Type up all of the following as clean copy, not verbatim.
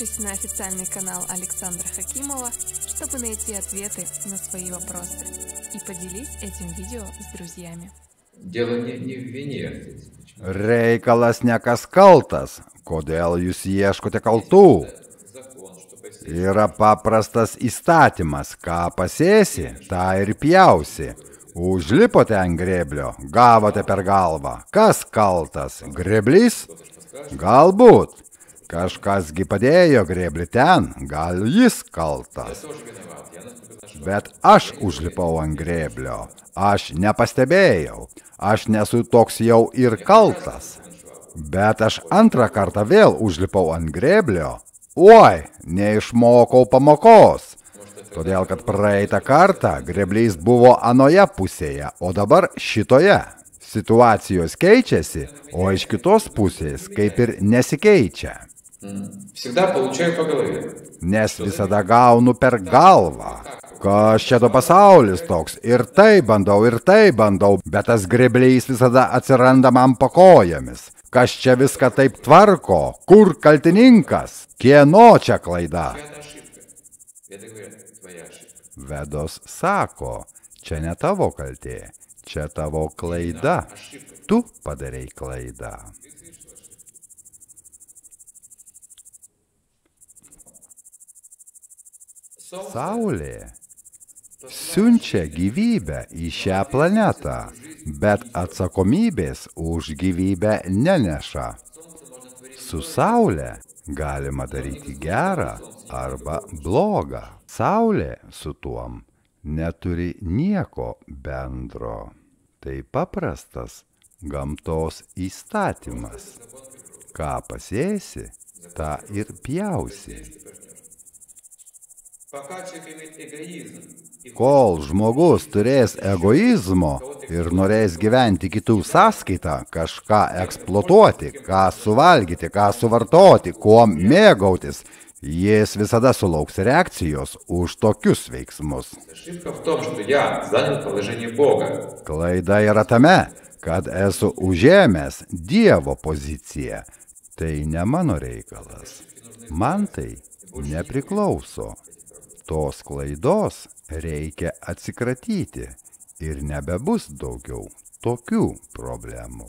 Подпишись на официальный канал Александра Хакимова, чтобы найти ответы на свои вопросы. И поделись этим видео с друзьями. Дело не в вине. Reikalas ne kas kaltas, kodėl jūs ieškote kaltų. Yra paprastas įstatymas, ką pasėsi, tą ir pjausi. Užlipote ant grėblio, gavote per galvą. Kas kaltas? Grėblys? Galbūt. Kažkasgi padėjo grėblį ten, gal jis kaltas. Bet aš užlipau ant grėblio, aš nepastebėjau, aš nesu toks jau ir kaltas. Bet aš antrą kartą vėl užlipau ant grėblio, oi, neišmokau pamokos. Todėl, kad praeitą kartą grėblys buvo anoje pusėje, o dabar šitoje. Situacijos keičiasi, o iš kitos pusės kaip ir nesikeičia. Nes visada gaunu per galvą. Kas čia to pasaulis toks? Ir tai bandau, bet tas grėblys visada atsiranda man po kojomis. Kas čia viską taip tvarko? Kur kaltininkas? Kieno čia klaida? Vedos sako, čia ne tavo kaltė, čia tavo klaida. Tu padarei klaidą. Saulė siunčia gyvybę į šią planetą, bet atsakomybės už gyvybę neneša. Su Saulė galima daryti gerą arba blogą. Saulė su tuom neturi nieko bendro. Tai paprastas gamtos įstatymas. Ką pasėsi, tą ir pjausi. Kol žmogus turės egoizmo ir norės gyventi kitų sąskaitą, kažką eksploatuoti, ką suvalgyti, ką suvartoti, kuo mėgautis, jis visada sulauks reakcijos už tokius veiksmus. Klaida yra tame, kad esu užėmęs Dievo poziciją. Tai ne mano reikalas. Man tai nepriklauso. Tos klaidos reikia atsikratyti ir nebebus daugiau tokių problemų.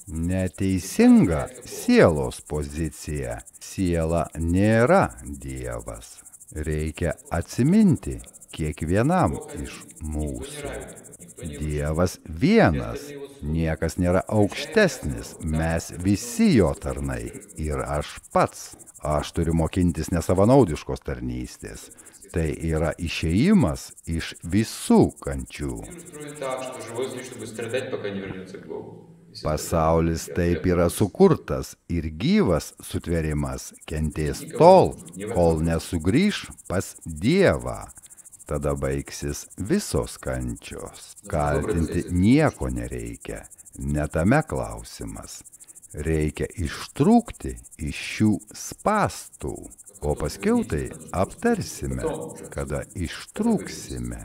Neteisinga sielos pozicija. Siela nėra Dievas. Reikia atsiminti kiekvienam iš mūsų. Dievas vienas, niekas nėra aukštesnis, mes visi jo tarnai ir aš pats. Aš turiu mokintis nesavanaudiškos tarnystės. Tai yra išėjimas iš visų kančių. Pasaulis taip yra sukurtas ir gyvas sutvėrimas kentės tol, kol nesugrįš pas Dievą. Tada baigsis visos kančios. Kaltinti nieko nereikia, ne tame klausimas. Reikia ištrūkti iš šių spąstų, o paskiau tai aptarsime, kada ištrūksime.